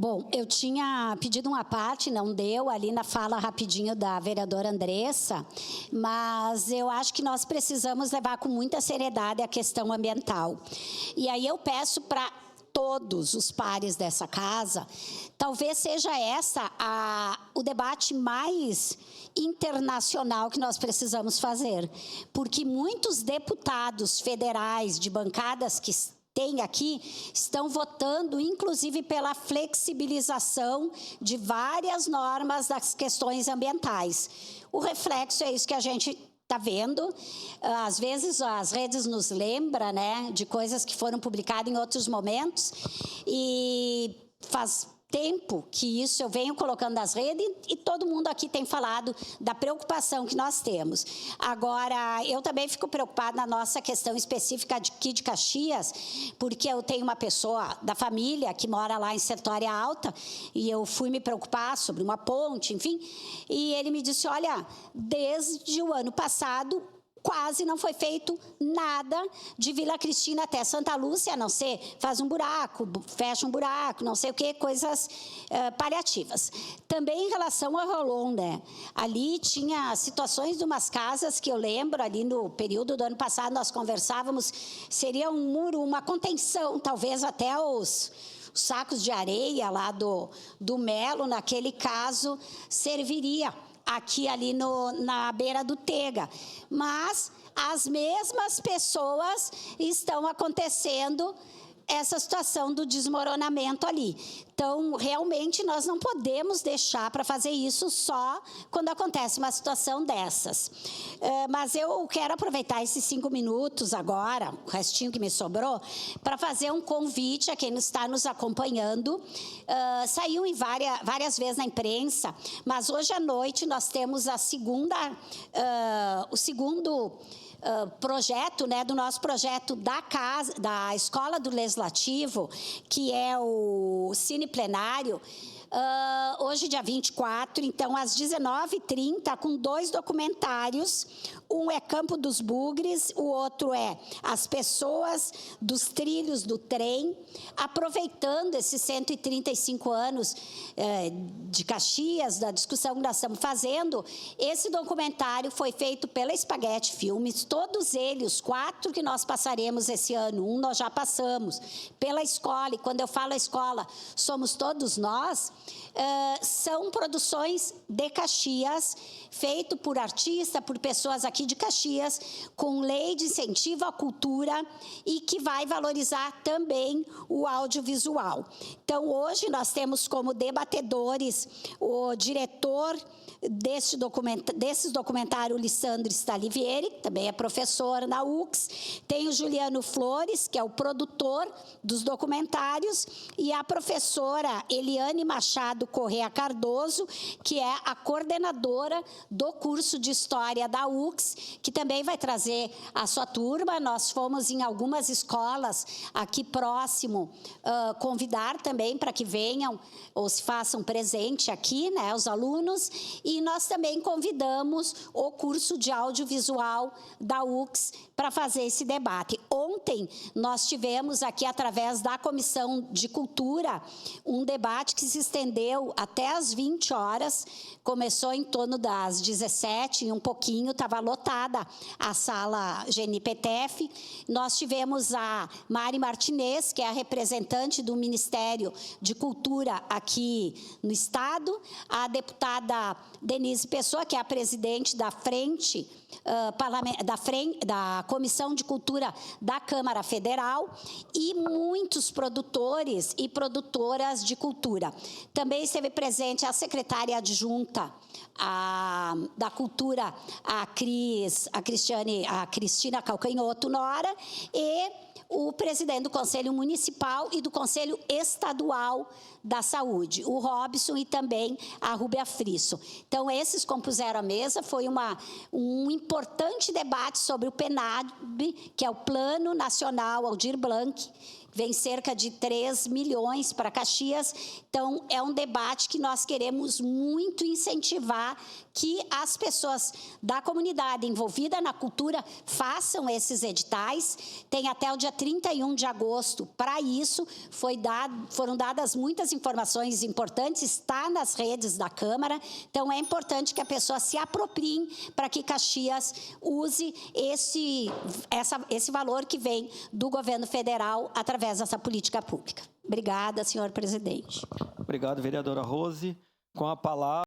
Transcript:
Bom, eu tinha pedido uma parte, não deu, ali na fala rapidinho da vereadora Andressa, mas eu acho que nós precisamos levar com muita seriedade a questão ambiental. E aí eu peço para todos os pares dessa casa, talvez seja o debate mais internacional que nós precisamos fazer, porque muitos deputados federais de bancadas que tem aqui, estão votando, inclusive, pela flexibilização de várias normas das questões ambientais. O reflexo é isso que a gente está vendo. Às vezes, as redes nos lembram, né, de coisas que foram publicadas em outros momentos, e faz tempo que isso eu venho colocando nas redes e todo mundo aqui tem falado da preocupação que nós temos. Agora, eu também fico preocupada na nossa questão específica aqui de Caxias, porque eu tenho uma pessoa da família que mora lá em Sertória Alta e eu fui me preocupar sobre uma ponte, enfim, e ele me disse, olha, desde o ano passado, quase não foi feito nada de Vila Cristina até Santa Lúcia, a não ser faz um buraco, fecha um buraco, não sei o que, coisas paliativas. Também em relação a Rolon, né? Ali tinha situações de umas casas que eu lembro, ali no período do ano passado, nós conversávamos, seria um muro, uma contenção, talvez até os sacos de areia lá do Melo, naquele caso, serviria aqui ali na beira do Tega, mas as mesmas pessoas estão acontecendo essa situação do desmoronamento ali. Então, realmente, nós não podemos deixar para fazer isso só quando acontece uma situação dessas. Mas eu quero aproveitar esses 5 minutos agora, o restinho que me sobrou, para fazer um convite a quem está nos acompanhando. Saiu em várias vezes na imprensa, mas hoje à noite nós temos o segundo projeto, né, do nosso projeto da Escola do Legislativo, que é o Cine Plenário, hoje, dia 24, então, às 19h30, com 2 documentários. Um é Campo dos Bugres, o outro é As Pessoas dos Trilhos do Trem, aproveitando esses 135 anos de Caxias, da discussão que nós estamos fazendo. Esse documentário foi feito pela Spaghetti Filmes, todos eles, os 4 que nós passaremos esse ano, um nós já passamos, pela escola, e quando eu falo escola, somos todos nós, são produções de Caxias, feito por artista, por pessoas aqui de Caxias, com lei de incentivo à cultura e que vai valorizar também o audiovisual. Então, hoje nós temos como debatedores o diretor desses documentários, Lissandro Stalivieri, que também é professor na UX, tem o Juliano Flores, que é o produtor dos documentários, e a professora Eliane Machado Correa Cardoso, que é a coordenadora do curso de História da UX, que também vai trazer a sua turma. Nós fomos em algumas escolas aqui próximo convidar também para que venham ou se façam presente aqui, né, os alunos, e nós também convidamos o curso de audiovisual da UX para fazer esse debate. Ontem nós tivemos aqui, através da Comissão de Cultura, um debate que se estendeu até às 20 horas, começou em torno das 17 e um pouquinho, estava lotada a sala GNPTF. Nós tivemos a Mari Martinez, que é a representante do Ministério de Cultura aqui no Estado, a deputada Denise Pessoa, que é a presidente da frente, da Comissão de Cultura da Câmara Federal, e muitos produtores e produtoras de cultura. Também esteve presente a secretária adjunta da Cultura, a Cristina Calcanhoto Nora, e o presidente do Conselho Municipal e do Conselho Estadual da Saúde, o Robson, e também a Rúbia Frisso. Então, esses compuseram a mesa, foi um importante debate sobre o PNAB, que é o Plano Nacional Aldir Blanc, vem cerca de 3 milhões para Caxias. Então, é um debate que nós queremos muito incentivar que as pessoas da comunidade envolvida na cultura façam esses editais. Tem até o dia 31 de agosto para isso. Foram dadas muitas informações importantes, está nas redes da Câmara. Então, é importante que a pessoa se aproprie para que Caxias use esse valor que vem do governo federal através dessa política pública. Obrigada, senhor presidente. Obrigado, vereadora Rose. Com a palavra...